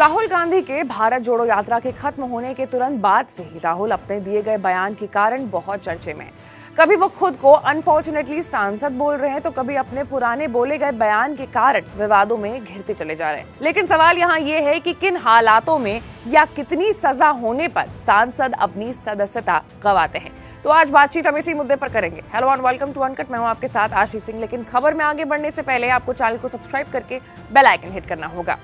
राहुल गांधी के भारत जोड़ो यात्रा के खत्म होने के तुरंत बाद से ही राहुल अपने दिए गए बयान के कारण बहुत चर्चे में। कभी वो खुद को अनफॉर्चुनेटली सांसद बोल रहे हैं तो कभी अपने पुराने बोले गए बयान के कारण विवादों में घिरते चले जा रहे हैं। लेकिन सवाल यहाँ ये है कि किन हालातों में या कितनी सजा होने पर सांसद अपनी सदस्यता गंवाते हैं। तो आज बातचीत हम इसी मुद्दे पर करेंगे। Hello and welcome to uncut. मैं हूं आपके साथ आशीष सिंह। लेकिन खबर में आगे बढ़ने से पहले आपको चैनल को सब्सक्राइब करके बेल आइकन हिट करना होगा।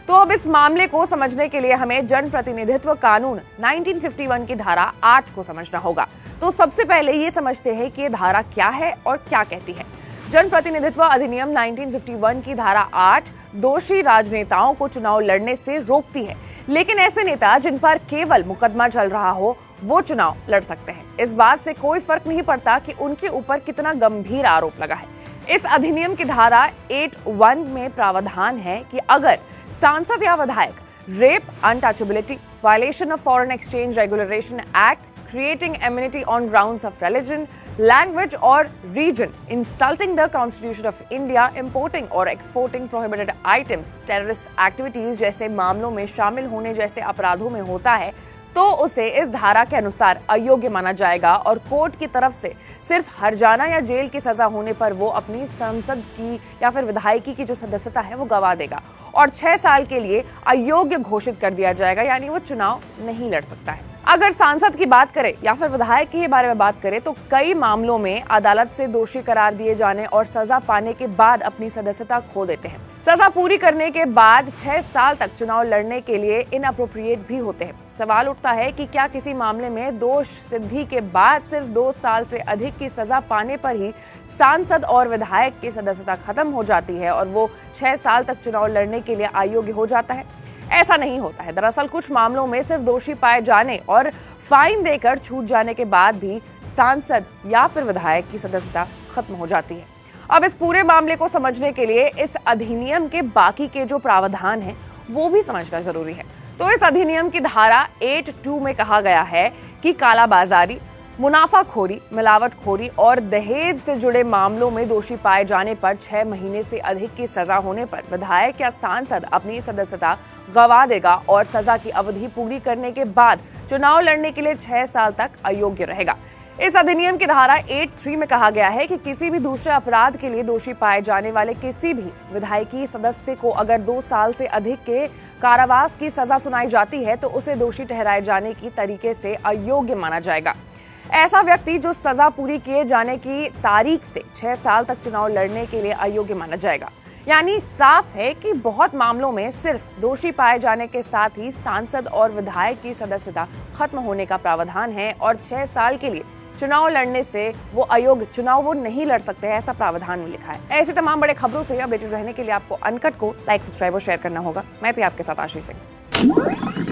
तो अब इस मामले को समझने के लिए हमें जनप्रतिनिधित्व कानून 1951 की धारा 8 को समझना होगा। तो सबसे पहले ये समझते हैं कि ये धारा क्या है और क्या कहती है। जनप्रतिनिधित्व अधिनियम 1951 की धारा 8 दोषी राजनेताओं को चुनाव लड़ने से रोकती है, लेकिन ऐसे नेता जिन पर केवल मुकदमा चल रहा हो वो चुनाव लड़ सकते हैं। इस बात से कोई फर्क नहीं पड़ता कि उनके ऊपर कितना गंभीर आरोप लगा है। इस अधिनियम की धारा 8(1) में प्रावधान है कि अगर सांसद या विधायक rape, untouchability, violation of foreign exchange regulation act, creating enmity on grounds of religion, language or region, insulting the Constitution of India, importing or exporting prohibited items, terrorist activities जैसे मामलों में शामिल होने जैसे अपराधों में होता है तो उसे इस धारा के अनुसार अयोग्य माना जाएगा और कोर्ट की तरफ से सिर्फ हर्जाना या जेल की सजा होने पर वो अपनी संसद की या फिर विधायकी की जो सदस्यता है वो गंवा देगा और 6 साल के लिए अयोग्य घोषित कर दिया जाएगा, यानी वो चुनाव नहीं लड़ सकता है। अगर सांसद की बात करें या फिर विधायक के बारे में बात करें तो कई मामलों में अदालत से दोषी करार दिए जाने और सजा पाने के बाद अपनी सदस्यता खो देते हैं। सजा पूरी करने के बाद 6 साल तक चुनाव लड़ने के लिए इनअप्रोप्रिएट भी होते हैं। सवाल उठता है कि क्या किसी मामले में दोष सिद्धि के बाद सिर्फ 2 साल से अधिक की सजा पाने पर ही सांसद और विधायक की सदस्यता खत्म हो जाती है और वो 6 साल तक चुनाव लड़ने के लिए अयोग्य हो जाता है? ऐसा नहीं होता है। दरअसल कुछ मामलों में सिर्फ दोषी पाए जाने और फाइन देकर छूट जाने के बाद भी सांसद या फिर विधायक की सदस्यता खत्म हो जाती है। अब इस पूरे मामले को समझने के लिए इस अधिनियम के बाकी के जो प्रावधान हैं वो भी समझना जरूरी है। तो इस अधिनियम की धारा 8(2) में कहा गया है कि कालाबाजारी, मुनाफाखोरी, मिलावटखोरी और दहेज से जुड़े मामलों में दोषी पाए जाने पर 6 महीने से अधिक की सजा होने पर विधायक या सांसद अपनी सदस्यता गंवा देगा और सजा की अवधि पूरी करने के बाद चुनाव लड़ने के लिए 6 साल तक अयोग्य रहेगा। इस अधिनियम की धारा 8(3) में कहा गया है कि किसी भी दूसरे अपराध के लिए दोषी पाए जाने वाले किसी भी विधायकी सदस्य को अगर 2 साल से अधिक के कारावास की सजा सुनाई जाती है तो उसे दोषी ठहराए जाने की तरीके से अयोग्य माना जाएगा। ऐसा व्यक्ति जो सजा पूरी किए जाने की तारीख से 6 साल तक चुनाव लड़ने के लिए अयोग्य माना जाएगा। यानी साफ है कि बहुत मामलों में सिर्फ दोषी पाए जाने के साथ ही सांसद और विधायक की सदस्यता खत्म होने का प्रावधान है और 6 साल के लिए चुनाव लड़ने से वो अयोग्य चुनाव वो नहीं लड़ सकते हैं, ऐसा प्रावधान में लिखा है। ऐसे तमाम बड़े खबरों से अपडेटेड रहने के लिए आपको अनकट को लाइक, सब्सक्राइब और शेयर करना होगा। मैं थी आपके साथ आशीष सिंह।